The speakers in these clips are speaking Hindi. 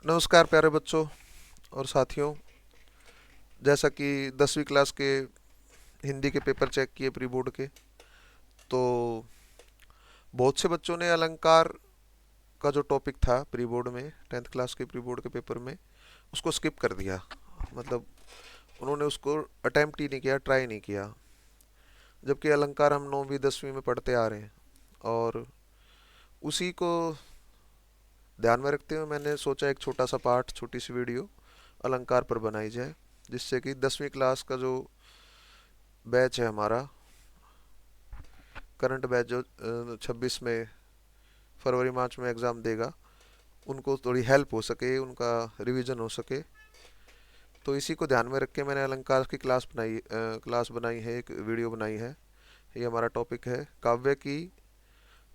नमस्कार प्यारे बच्चों और साथियों। जैसा कि 10वीं क्लास के हिंदी के पेपर चेक किए प्री बोर्ड के, तो बहुत से बच्चों ने अलंकार का जो टॉपिक था प्री बोर्ड में, 10th क्लास के प्री बोर्ड के पेपर में, उसको स्किप कर दिया। मतलब उन्होंने उसको अटेम्प्ट ही नहीं किया, ट्राई नहीं किया। जबकि अलंकार हम 9वीं 10वीं में पढ़ते आ रहे हैं, और उसी को ध्यान में रखते हुए मैंने सोचा एक छोटा सा पार्ट, छोटी सी वीडियो अलंकार पर बनाई जाए, जिससे कि 10वीं क्लास का जो बैच है हमारा, करंट बैच जो 26 में फरवरी मार्च में एग्ज़ाम देगा, उनको थोड़ी हेल्प हो सके, उनका रिवीजन हो सके। तो इसी को ध्यान में रख के मैंने अलंकार की क्लास बनाई है, एक वीडियो बनाई है। ये हमारा टॉपिक है काव्य की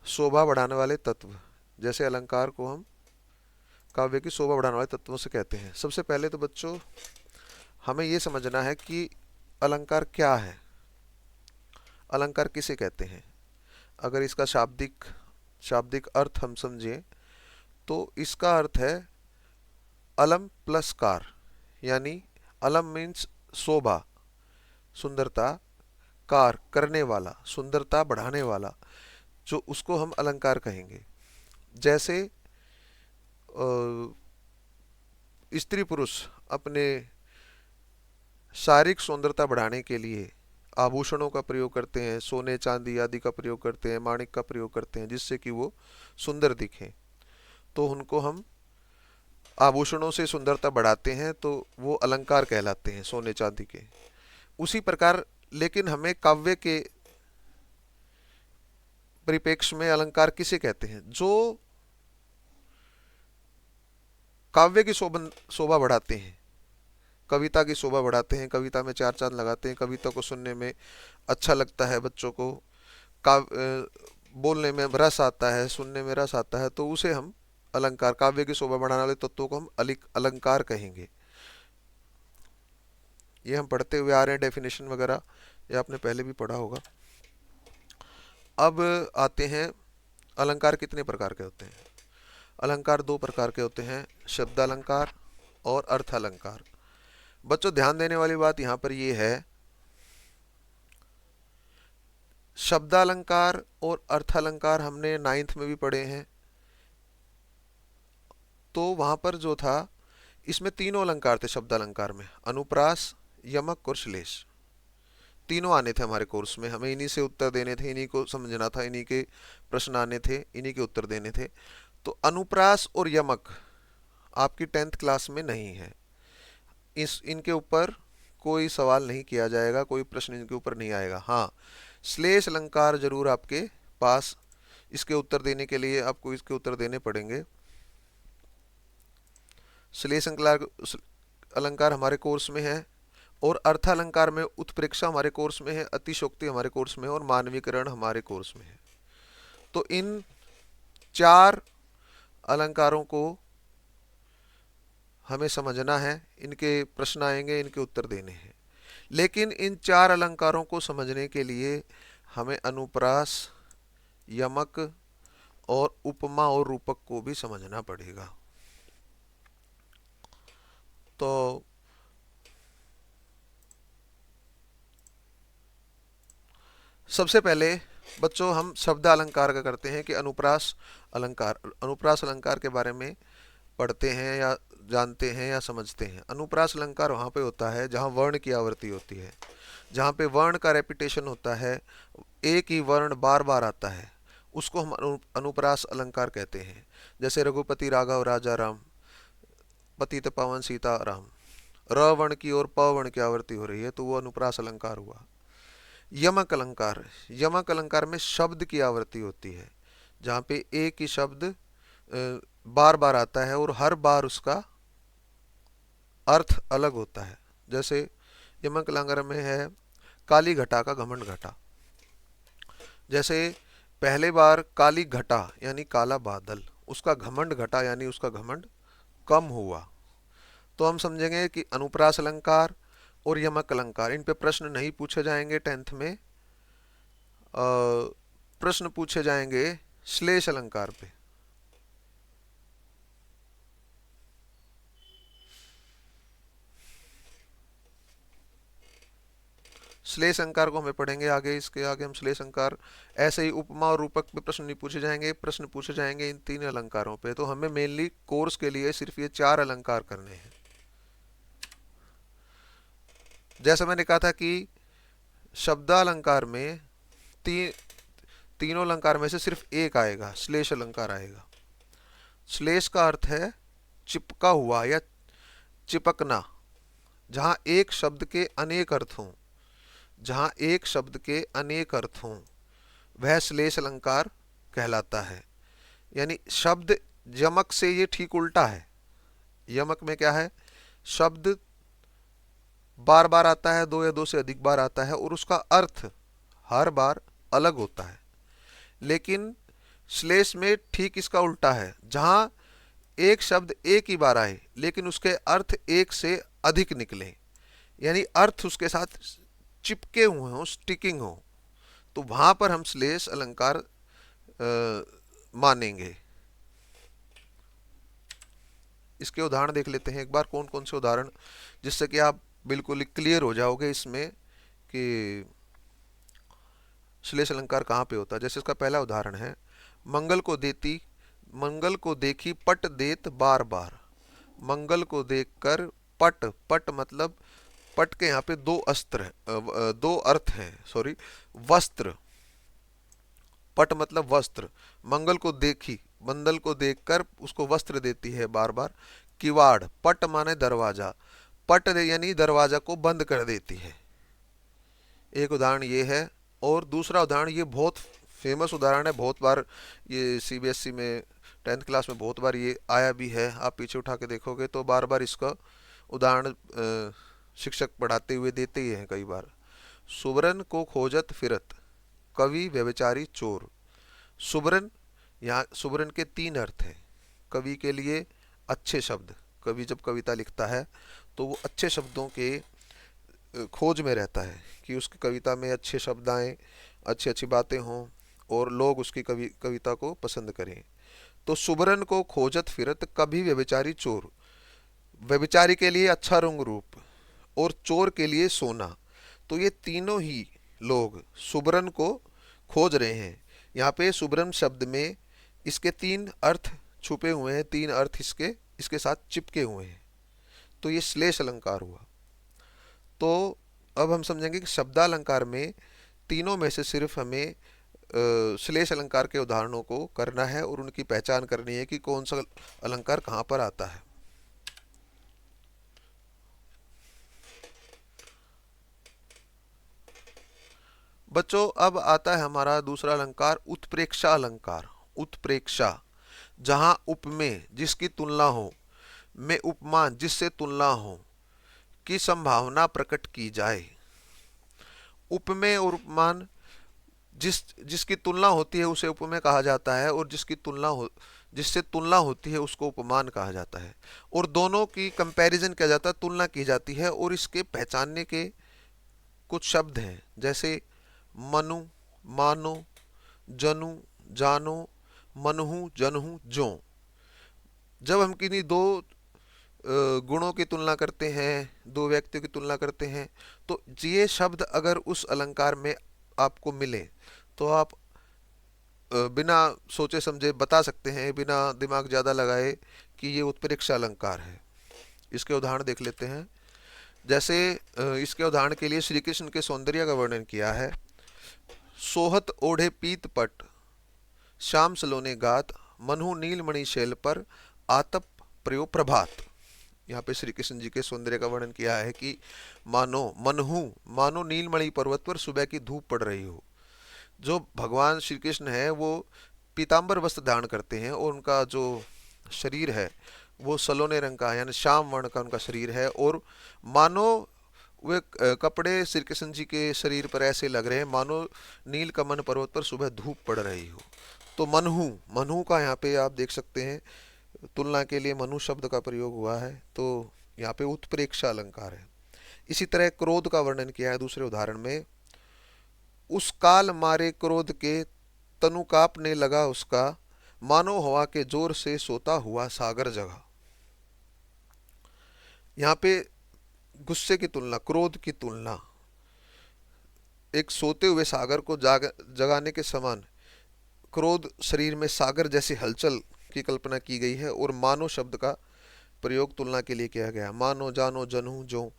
शोभा बढ़ाने वाले तत्व। जैसे अलंकार को हम काव्य की शोभा बढ़ाने वाले तत्वों से कहते हैं। सबसे पहले तो बच्चों हमें ये समझना है कि अलंकार क्या है, अलंकार किसे कहते हैं। अगर इसका शाब्दिक शाब्दिक अर्थ हम समझें तो इसका अर्थ है अलम प्लस कार, यानी अलम मीन्स शोभा, सुंदरता, कार करने वाला, सुंदरता बढ़ाने वाला, जो उसको हम अलंकार कहेंगे। जैसे स्त्री पुरुष अपने शारीरिक सुंदरता बढ़ाने के लिए आभूषणों का प्रयोग करते हैं, सोने चांदी आदि का प्रयोग करते हैं, माणिक का प्रयोग करते हैं, जिससे कि वो सुंदर दिखें। तो उनको हम आभूषणों से सुंदरता बढ़ाते हैं, तो वो अलंकार कहलाते हैं, सोने चांदी के। उसी प्रकार लेकिन हमें काव्य के परिप्रेक्ष्य में अलंकार किसे कहते हैं? जो काव्य की शोभा बढ़ाते हैं, कविता की शोभा बढ़ाते हैं, कविता में चार चांद लगाते हैं, कविता को सुनने में अच्छा लगता है बच्चों को, बोलने में रस आता है, सुनने में रस आता है, तो उसे हम अलंकार, काव्य की शोभा बढ़ाने वाले तत्वों को हम अलंकार कहेंगे। ये हम पढ़ते हुए आ रहे हैं, डेफिनेशन वगैरह ये आपने पहले भी पढ़ा होगा। अब आते हैं अलंकार कितने प्रकार के होते हैं। अलंकार दो प्रकार के होते हैं, शब्द अलंकार और अर्थ अलंकार। बच्चों ध्यान देने वाली बात यहाँ पर ये है, शब्दालंकार और अर्थालंकार हमने 9th में भी पढ़े हैं। तो वहां पर जो था, इसमें तीनों अलंकार थे शब्दालंकार में, अनुप्रास, यमक और श्लेष। तीनों आने थे हमारे कोर्स में, हमें इन्हीं से उत्तर देने थे, इन्हीं को समझना था, इन्हीं के प्रश्न आने थे, इन्हीं के उत्तर देने थे। तो अनुप्रास और यमक आपकी 10th क्लास में नहीं है, इस इनके ऊपर कोई सवाल नहीं किया जाएगा, कोई प्रश्न इनके ऊपर नहीं आएगा। हाँ, श्लेष अलंकार जरूर आपके पास, इसके उत्तर देने के लिए आपको इसके उत्तर देने पड़ेंगे। श्लेष अलंकार अलंकार हमारे कोर्स में है, और अर्थालंकार में उत्प्रेक्षा हमारे कोर्स में है, अतिशोक्ति हमारे कोर्स में है, और मानवीकरण हमारे कोर्स में है। तो इन चार अलंकारों को हमें समझना है, इनके प्रश्न आएंगे, इनके उत्तर देने हैं। लेकिन इन चार अलंकारों को समझने के लिए हमें अनुप्रास, यमक और उपमा और रूपक को भी समझना पड़ेगा। तो सबसे पहले बच्चों हम शब्द अलंकार का करते हैं कि अनुप्रास अलंकार, अनुप्रास अलंकार के बारे में पढ़ते हैं या जानते हैं या समझते हैं। अनुप्रास अलंकार वहाँ पे होता है जहाँ वर्ण की आवृत्ति होती है, जहाँ पे वर्ण का रेपिटेशन होता है, एक ही वर्ण बार बार आता है, उसको हम अनुप्रास अलंकार कहते हैं। जैसे रघुपति राघव राजा राम, पतित पावन सीता राम, र वर्ण की और प वर्ण की आवृत्ति हो रही है, तो वो अनुप्रास अलंकार हुआ। यमक अलंकार, यमक अलंकार में शब्द की आवृत्ति होती है, जहाँ पे एक ही शब्द बार बार आता है और हर बार उसका अर्थ अलग होता है। जैसे यमक अलंकार में है काली घटा का घमंड घटा। जैसे पहले बार काली घटा यानी काला बादल, उसका घमंड घटा यानी उसका घमंड कम हुआ। तो हम समझेंगे कि अनुप्रास अलंकार और यमक अलंकार, इन पे प्रश्न नहीं पूछे जाएंगे 10th में। प्रश्न पूछे जाएंगे श्लेष अलंकार पे। श्लेष अलंकार को हमें पढ़ेंगे आगे, इसके आगे हम श्लेष अलंकार, ऐसे ही उपमा और रूपक पे प्रश्न नहीं पूछे जाएंगे, प्रश्न पूछे जाएंगे इन 3 अलंकारों पे। तो हमें मेनली कोर्स के लिए सिर्फ ये 4 अलंकार करने हैं। जैसा मैंने कहा था कि शब्दालंकार में तीनों अलंकार में से सिर्फ एक आएगा, श्लेष अलंकार आएगा। श्लेष का अर्थ है चिपका हुआ या चिपकना, जहां एक शब्द के अनेक अर्थ हों, जहां एक शब्द के अनेक अर्थ हों, वह श्लेष अलंकार कहलाता है। यानी शब्द यमक से ये ठीक उल्टा है। यमक में क्या है, शब्द बार बार आता है, 2 या 2 से अधिक बार आता है और उसका अर्थ हर बार अलग होता है। लेकिन श्लेष में ठीक इसका उल्टा है, जहां एक शब्द एक ही बार आए लेकिन उसके अर्थ एक से अधिक निकले, यानी अर्थ उसके साथ चिपके हुए हों, स्टिकिंग हो, तो वहां पर हम श्लेष अलंकार मानेंगे। इसके उदाहरण देख लेते हैं एक बार, कौन कौन से उदाहरण, जिससे कि आप बिल्कुल क्लियर हो जाओगे इसमें कि श्लेष अलंकार कहाँ पे होता है। जैसे इसका पहला उदाहरण है, मंगल को देखी पट देत बार बार। मंगल को देखकर पट, पट मतलब पट के यहाँ पे 2 अर्थ हैं, सॉरी, वस्त्र। पट मतलब वस्त्र। मंगल को देखी, मंगल को देखकर उसको वस्त्र देती है बार बार। किवाड़, पट माने दरवाजा, पट यानी दरवाजा को बंद कर देती है। एक उदाहरण ये है। और दूसरा उदाहरण, ये बहुत फेमस उदाहरण है, बहुत बार ये सीबीएसई में 10th क्लास में बहुत बार ये आया भी है। आप पीछे उठा के देखोगे तो बार बार इसका उदाहरण शिक्षक पढ़ाते हुए देते ही हैं कई बार। सुबरन को खोजत फिरत, कवि व्यभिचारी चोर। सुबरन, यहाँ सुबरन के 3 अर्थ हैं। कवि के लिए अच्छे शब्द, कवि जब कविता लिखता है तो वो अच्छे शब्दों के खोज में रहता है कि उसकी कविता में अच्छे शब्द आएँ, अच्छी अच्छी बातें हों और लोग उसकी कविता को पसंद करें। तो सुबरन को खोजत फिरत, कभी व्यभिचारी चोर। व्यभिचारी के लिए अच्छा रंग रूप और चोर के लिए सोना। तो ये तीनों ही लोग सुबरन को खोज रहे हैं। यहाँ पे सुबरन शब्द में इसके 3 अर्थ छुपे हुए हैं, 3 अर्थ इसके साथ चिपके हुए हैं। तो ये श्लेष अलंकार हुआ। तो अब हम समझेंगे कि शब्दालंकार में तीनों में से सिर्फ हमें श्लेष अलंकार के उदाहरणों को करना है और उनकी पहचान करनी है कि कौन सा अलंकार कहाँ पर आता है। बच्चों, अब आता है हमारा दूसरा अलंकार, उत्प्रेक्षा अलंकार। उत्प्रेक्षा, जहां उपमेय जिसकी तुलना हो, में उपमान जिससे तुलना हो की संभावना प्रकट की जाए। उपमेय और उपमान, जिसकी तुलना होती है उसे उपमेय कहा जाता है और जिससे तुलना होती है उसको उपमान कहा जाता है। और दोनों की कंपैरिजन किया जाता है, तुलना की जाती है। और इसके पहचानने के कुछ शब्द हैं, जैसे मनु, मानो, जनु, जानो, मनहु, जनहु, जो। जब हम किन्हीं 2 गुणों की तुलना करते हैं, 2 व्यक्तियों की तुलना करते हैं, तो ये शब्द अगर उस अलंकार में आपको मिले तो आप बिना सोचे समझे बता सकते हैं, बिना दिमाग ज़्यादा लगाए, कि ये उत्प्रेक्षा अलंकार है। इसके उदाहरण देख लेते हैं। जैसे इसके उदाहरण के लिए श्री कृष्ण के सौंदर्य का वर्णन किया है। सोहत ओढ़े पीत पट, श्याम सलोने गात, मनहु नीलमणि शैल पर, आतप प्रयोग प्रभात। यहाँ पे श्री कृष्ण जी के सौंदर्य का वर्णन किया है कि मानो नीलमणि पर्वत पर सुबह की धूप पड़ रही हो। जो भगवान श्री कृष्ण है वो पीतांबर वस्त्र धारण करते हैं और उनका जो शरीर है वो सलोने रंग का, यानी श्याम वर्ण का उनका शरीर है। और मानो वे कपड़े श्री कृष्ण जी के शरीर पर ऐसे लग रहे हैं मानो नीलकमल पर्वत पर सुबह धूप पड़ रही हो। तो मनहु का यहाँ पे आप देख सकते हैं तुलना के लिए मनु शब्द का प्रयोग हुआ है। तो यहाँ पे उत्प्रेक्षा अलंकार है। इसी तरह क्रोध का वर्णन किया है दूसरे उदाहरण में। उस काल मारे क्रोध के, तनु कांपने लगा उसका, मानो हवा के जोर से सोता हुआ सागर जगा। यहाँ पे गुस्से की तुलना, क्रोध की तुलना, एक सोते हुए सागर को जगाने के समान क्रोध शरीर में सागर जैसी हलचल की कल्पना की गई है। और मानो शब्द का प्रयोग तुलना के लिए किया गया है। मानो, जानो, जनू, जो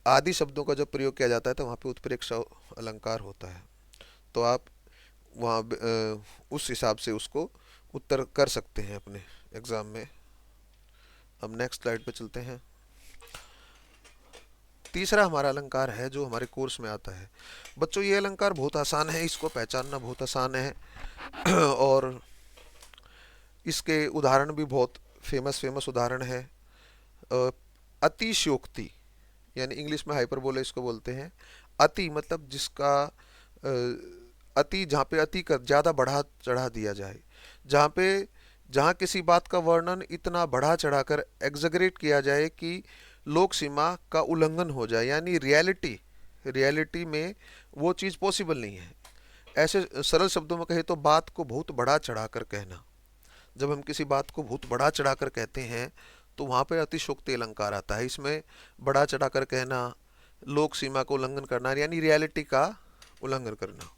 आदि शब्दों का जब प्रयोग किया जाता है तो वहाँ पे उत्प्रेक्षा अलंकार होता है। तो आप वहाँ उस हिसाब से उसको उत्तर कर सकते हैं अपने एग्जाम में। अब नेक्स्ट स्लाइड पे चलते हैं। तीसरा हमारा अलंकार है जो हमारे कोर्स में आता है। बच्चों ये अलंकार बहुत आसान है, इसको पहचानना बहुत आसान है और इसके उदाहरण भी बहुत फेमस फेमस उदाहरण है। अतिशयोक्ति यानी इंग्लिश में हाइपरबोला इसको बोलते हैं। अति मतलब जिसका अति, जहाँ पे अति कर ज़्यादा बढ़ा चढ़ा दिया जाए, जहाँ पे जहाँ किसी बात का वर्णन इतना बढ़ा चढ़ाकर एग्जैगरेट किया जाए कि लोक सीमा का उल्लंघन हो जाए, यानी रियलिटी रियलिटी में वो चीज़ पॉसिबल नहीं है। ऐसे सरल शब्दों में कहे तो बात को बहुत बढ़ा चढ़ाकर कहना। जब हम किसी बात को बहुत बढ़ा चढ़ाकर कहते हैं तो वहाँ पर अतिशयोक्ति अलंकार आता है। इसमें बढ़ा चढ़ाकर कहना, लोक सीमा को उल्लंघन करना, यानी रियलिटी का उल्लंघन करना।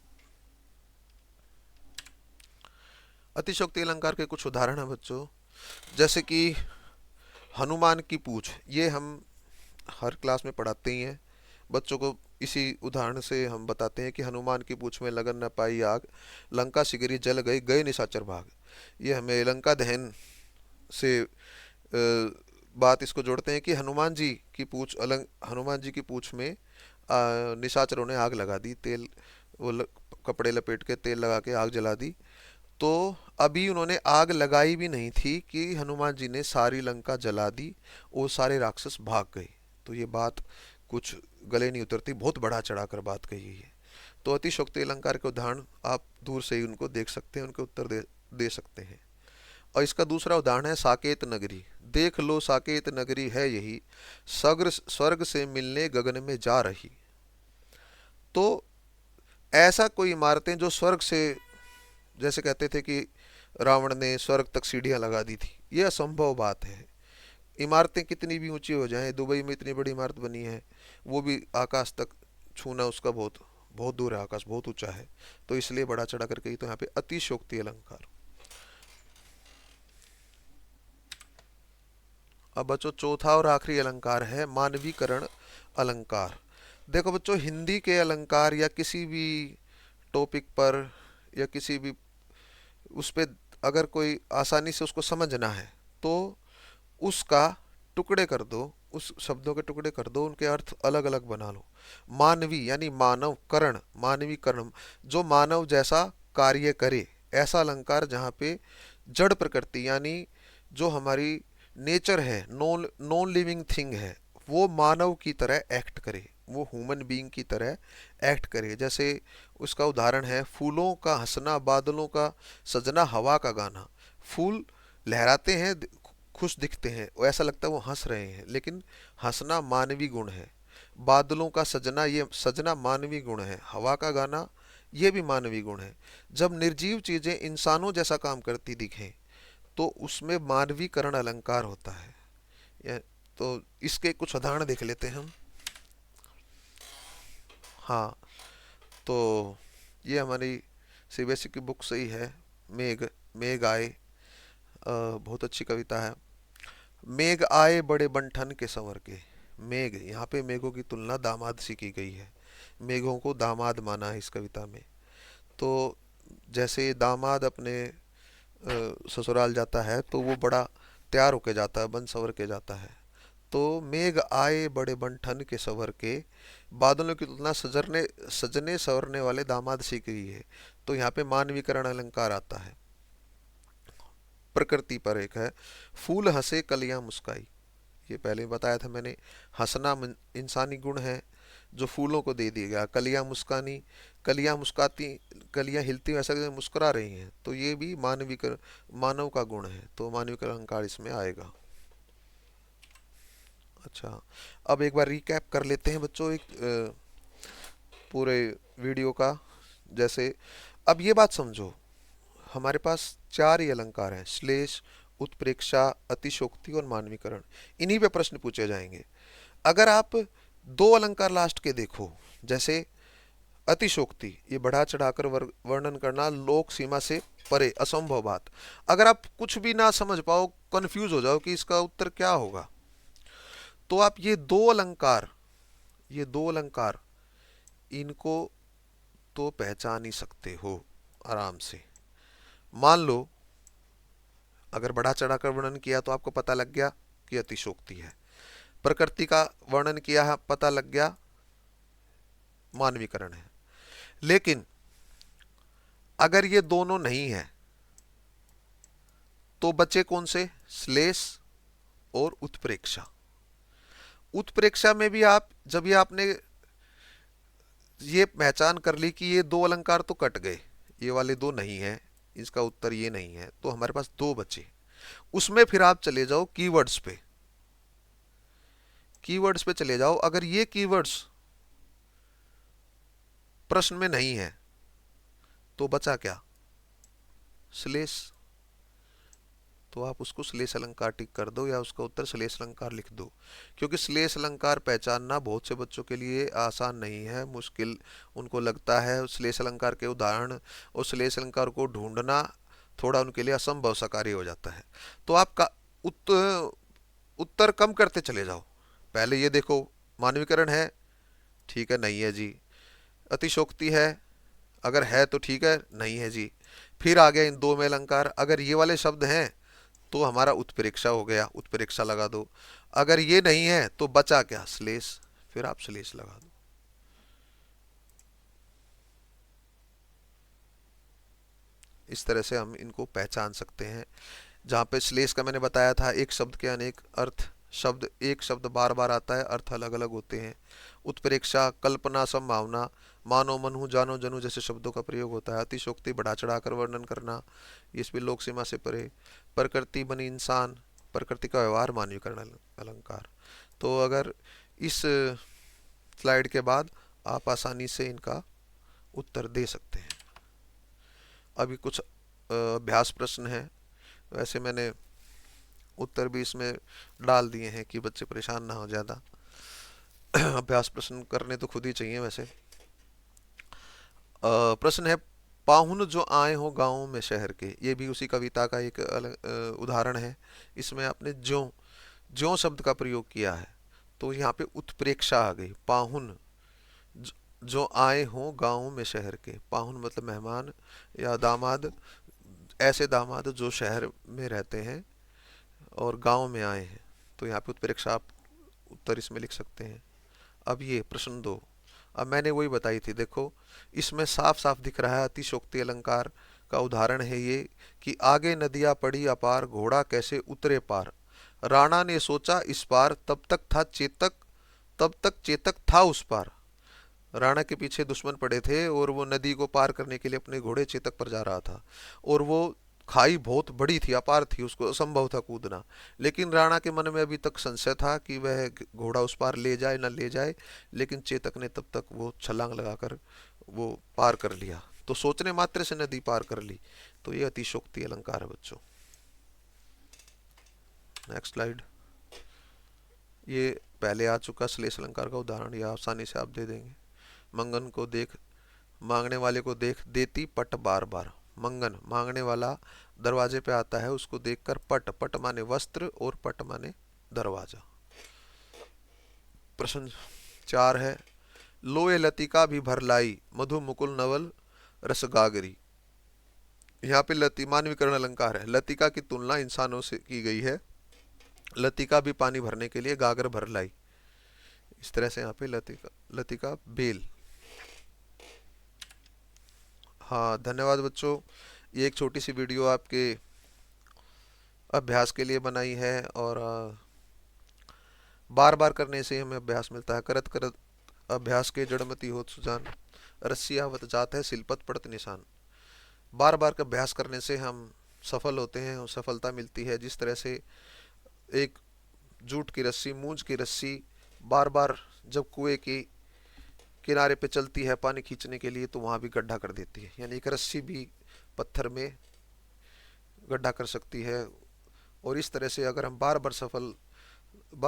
अतिशयोक्ति अलंकार के कुछ उदाहरण हैं बच्चों, जैसे कि हनुमान की पूछ। ये हम हर क्लास में पढ़ाते ही हैं बच्चों को। इसी उदाहरण से हम बताते हैं कि हनुमान की पूछ में लगन न पाई आग, लंका सिगरी जल गई, गए निशाचर भाग। ये हमें लंका दहन से बात इसको जोड़ते हैं कि हनुमान जी की पूछ में निशाचरों ने आग लगा दी। तेल कपड़े लपेट के तेल लगा के आग जला दी। तो अभी उन्होंने आग लगाई भी नहीं थी कि हनुमान जी ने सारी लंका जला दी और सारे राक्षस भाग गए। तो ये बात कुछ गले नहीं उतरती, बहुत बढ़ा चढ़ाकर बात कही है। तो अतिशयोक्ति अलंकार के उदाहरण आप दूर से ही उनको देख सकते हैं, उनके उत्तर दे सकते हैं। और इसका दूसरा उदाहरण है साकेत नगरी। देख लो साकेत नगरी है यही, स्वर्ग से मिलने गगन में जा रही। तो ऐसा कोई इमारतें जो स्वर्ग से, जैसे कहते थे कि रावण ने स्वर्ग तक सीढ़ियां लगा दी थी, यह असंभव बात है। इमारतें कितनी भी ऊंची हो जाएं, दुबई में इतनी बड़ी इमारत बनी है, वो भी आकाश तक छूना उसका बहुत बहुत दूर है, आकाश बहुत ऊंचा है। तो इसलिए बड़ा चढ़ा करके, तो यहाँ पे अतिशयोक्ति अलंकार। अब बच्चों चौथा और आखिरी अलंकार है मानवीकरण अलंकार। देखो बच्चों, हिंदी के अलंकार या किसी भी टॉपिक पर या किसी भी उस पर अगर कोई आसानी से उसको समझना है तो उसका टुकड़े कर दो, उस शब्दों के टुकड़े कर दो, उनके अर्थ अलग अलग बना लो। मानवी यानी मानव करण, मानवीकरण जो मानव जैसा कार्य करे, ऐसा अलंकार जहाँ पे जड़ प्रकृति यानी जो हमारी नेचर है, नॉन नॉन लिविंग थिंग है, वो मानव की तरह एक्ट करे, वो ह्यूमन बीइंग की तरह एक्ट करे। जैसे उसका उदाहरण है फूलों का हंसना, बादलों का सजना, हवा का गाना। फूल लहराते हैं, खुश दिखते हैं, ऐसा लगता है वो हंस रहे हैं, लेकिन हंसना मानवी गुण है। बादलों का सजना, ये सजना मानवी गुण है। हवा का गाना, ये भी मानवी गुण है। जब निर्जीव चीजें इंसानों जैसा काम करती दिखें तो उसमें मानवीकरण अलंकार होता है। तो इसके कुछ उदाहरण देख लेते हैं हम। हाँ, तो ये हमारी सीबीएसई की बुक से ही है। मेघ मेघ आए, बहुत अच्छी कविता है। मेघ आए बड़े बंठन के संवर के। मेघ, यहाँ पे मेघों की तुलना दामाद से की गई है। मेघों को दामाद माना है इस कविता में। तो जैसे दामाद अपने ससुराल जाता है तो वो बड़ा तैयार होके जाता है, बन संवर के जाता है। तो मेघ आए बड़े बंठन के संवर के, बादलों की तुलना सजने संवरने वाले दामाद से की है। तो यहाँ पे मानवीकरण अलंकार आता है। प्रकृति पर एक है फूल हंसे कलियां मुस्काई। ये पहले बताया था मैंने, हंसना इंसानी गुण है जो फूलों को दे दिया गया। कलियां मुस्कानी, कलियां मुस्काती, कलियां हिलती ऐसा मुस्कुरा रही हैं, तो ये भी मानव का गुण है। तो मानवीकरण अलंकार इसमें आएगा। अच्छा, अब एक बार रिकैप कर लेते हैं बच्चों एक पूरे वीडियो का। जैसे अब ये बात समझो, हमारे पास चार ही अलंकार हैं, श्लेष, उत्प्रेक्षा, अतिशोक्ति और मानवीकरण। इन्हीं पे प्रश्न पूछे जाएंगे। अगर आप दो अलंकार लास्ट के देखो, जैसे अतिशोक्ति, ये बढ़ा चढ़ाकर वर्णन करना, लोक सीमा से परे, असंभव बात। अगर आप कुछ भी ना समझ पाओ, कंफ्यूज हो जाओ कि इसका उत्तर क्या होगा, तो आप ये दो अलंकार इनको तो पहचान ही सकते हो आराम से। मान लो अगर बढ़ा चढ़ाकर वर्णन किया तो आपको पता लग गया कि अतिशोक्ति है, प्रकृति का वर्णन किया है, पता लग गया मानवीकरण है। लेकिन अगर ये दोनों नहीं है तो बचे कौन से? श्लेष और उत्प्रेक्षा। उत्प्रेक्षा में भी आप जब ये आपने ये पहचान कर ली कि ये दो अलंकार तो कट गए, ये वाले दो नहीं है, इसका उत्तर ये नहीं है, तो हमारे पास दो बचे। उसमें फिर आप चले जाओ कीवर्ड्स पे, कीवर्ड्स पे चले जाओ। अगर ये कीवर्ड्स प्रश्न में नहीं है तो बचा क्या? श्लेष। तो आप उसको श्लेष अलंकार टिक कर दो या उसका उत्तर श्लेष अलंकार लिख दो, क्योंकि श्लेष अलंकार पहचानना बहुत से बच्चों के लिए आसान नहीं है, मुश्किल उनको लगता है। श्लेष अलंकार के उदाहरण और श्लेष अलंकार को ढूंढना थोड़ा उनके लिए असंभव सा कार्य हो जाता है। तो आपका उत्तर कम करते चले जाओ। पहले ये देखो, मानवीकरण है, ठीक है, नहीं है जी। अतिशोक्ति है, अगर है तो ठीक है, नहीं है जी। फिर आ गया इन दो में अलंकार, अगर ये वाले शब्द हैं तो हमारा उत्प्रेक्षा हो गया, उत्प्रेक्षा लगा दो। अगर ये नहीं है तो बचा क्या? श्लेष, फिर आप श्लेष लगा दो। इस तरह से हम इनको पहचान सकते हैं। जहाँ पे श्लेष का मैंने बताया था, एक शब्द के अनेक अर्थ, शब्द एक शब्द बार बार आता है, अर्थ अलग अलग होते हैं। उत्प्रेक्षा कल्पना, संभावना, मानो, मनहु, जानो, जनु जैसे शब्दों का प्रयोग होता है। अतिशोक्ति बढ़ा चढ़ाकर वर्णन करना, इसमें लोक सीमा से परे। प्रकृति बनी इंसान, प्रकृति का व्यवहार, मानवीकरण अलंकार। तो अगर इस स्लाइड के बाद आप आसानी से इनका उत्तर दे सकते हैं। अभी कुछ अभ्यास प्रश्न है, वैसे मैंने उत्तर भी इसमें डाल दिए हैं कि बच्चे परेशान ना हो ज़्यादा। अभ्यास प्रश्न करने तो खुद ही चाहिए वैसे। प्रश्न है, पाहुन जो आए हो गाँव में शहर के, ये भी उसी कविता का एक उदाहरण है। इसमें आपने ज्यों ज्यों शब्द का प्रयोग किया है, तो यहाँ पे उत्प्रेक्षा आ गई। पाहुन जो आए हो गाँव में शहर के, पाहुन मतलब मेहमान या दामाद, ऐसे दामाद जो शहर में रहते हैं और गांव में आए हैं, तो यहाँ पे उत्प्रेक्षा आप उत्तर इसमें लिख सकते हैं। अब ये प्रश्न 2, अब मैंने वही बताई थी, देखो इसमें साफ साफ दिख रहा है, अतिशोक्ति अलंकार का उदाहरण है ये कि आगे नदियां पड़ी अपार, घोड़ा कैसे उतरे पार। राणा ने सोचा इस पार, तब तक चेतक था उस पार। राणा के पीछे दुश्मन पड़े थे और वो नदी को पार करने के लिए अपने घोड़े चेतक पर जा रहा था, और वो खाई बहुत बड़ी थी, अपार थी, उसको असंभव था कूदना। लेकिन राणा के मन में अभी तक संशय था कि वह घोड़ा उस पार ले जाए ना ले जाए, लेकिन चेतक ने तब तक वो छलांग लगाकर वो पार कर लिया, तो सोचने मात्र से नदी पार कर ली। तो ये अतिशोक्ति अलंकार है बच्चों। Next slide. ये पहले आ चुका श्लेष अलंकार का उदाहरण, यह आसानी से आप दे देंगे। मंगन को देख, मांगने वाले को देख, देती पट बार बार। मंगन मांगने वाला दरवाजे पे आता है, उसको देखकर पट, पट माने वस्त्र और पट माने दरवाजा। प्रश्न 4 है, लोए लतिका भी भर लाई, मधु मुकुल नवल रस गागरी। यहाँ पे लति मानवीकरण अलंकार है, लतिका की तुलना इंसानों से की गई है। लतिका भी पानी भरने के लिए गागर भर लाई, इस तरह से यहाँ पे लतिका बेल। हाँ, धन्यवाद बच्चों। ये एक छोटी सी वीडियो आपके अभ्यास के लिए बनाई है, और बार बार करने से हमें अभ्यास मिलता है। करत करत अभ्यास के जड़मती होत सुजान, रस्सियावत जात है सिलपत पड़त निशान। बार बार का अभ्यास करने से हम सफल होते हैं और सफलता मिलती है। जिस तरह से एक जूट की रस्सी, मूंज की रस्सी बार बार जब कुएं की किनारे पे चलती है पानी खींचने के लिए, तो वहाँ भी गड्ढा कर देती है, यानी एक रस्सी भी पत्थर में गड्ढा कर सकती है। और इस तरह से अगर हम बार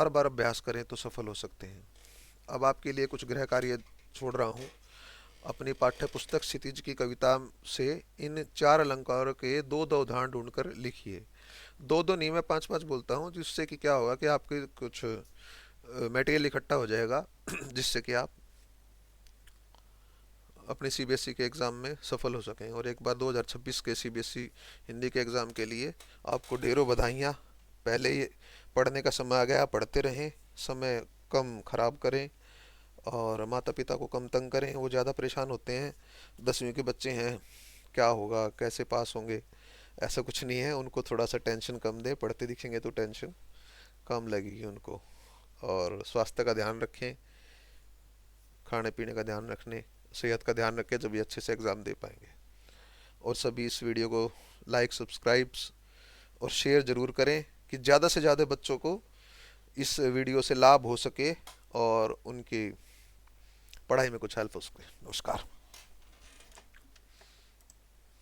बार अभ्यास करें तो सफल हो सकते हैं। अब आपके लिए कुछ गृह कार्य छोड़ रहा हूँ। अपनी पाठ्य पुस्तक क्षितिज की कविता से इन चार अलंकारों के दो दो उदाहरण ढूंढकर लिखिए। दो दो नहीं, मैं पांच पांच बोलता हूँ, जिससे कि क्या होगा कि आपके कुछ मटेरियल इकट्ठा हो जाएगा जिससे कि आप अपने सीबीएसई के एग्ज़ाम में सफल हो सकें। और एक बार 2026 के सीबीएसई हिंदी के एग्ज़ाम के लिए आपको ढेरों बधाइयाँ। पहले ही पढ़ने का समय आ गया, पढ़ते रहें, समय कम खराब करें और माता पिता को कम तंग करें, वो ज़्यादा परेशान होते हैं। 10वीं के बच्चे हैं, क्या होगा, कैसे पास होंगे, ऐसा कुछ नहीं है। उनको थोड़ा सा टेंशन कम दे, पढ़ते दिखेंगे तो टेंशन कम लगेगी उनको। और स्वास्थ्य का ध्यान रखें, खाने पीने का ध्यान रखने, सेहत का ध्यान रखें, जब भी अच्छे से एग्ज़ाम दे पाएंगे। और सभी इस वीडियो को लाइक, सब्सक्राइब्स और शेयर ज़रूर करें कि ज़्यादा से ज़्यादा बच्चों को इस वीडियो से लाभ हो सके और उनकी पढ़ाई में कुछ हेल्प हो सके। नमस्कार।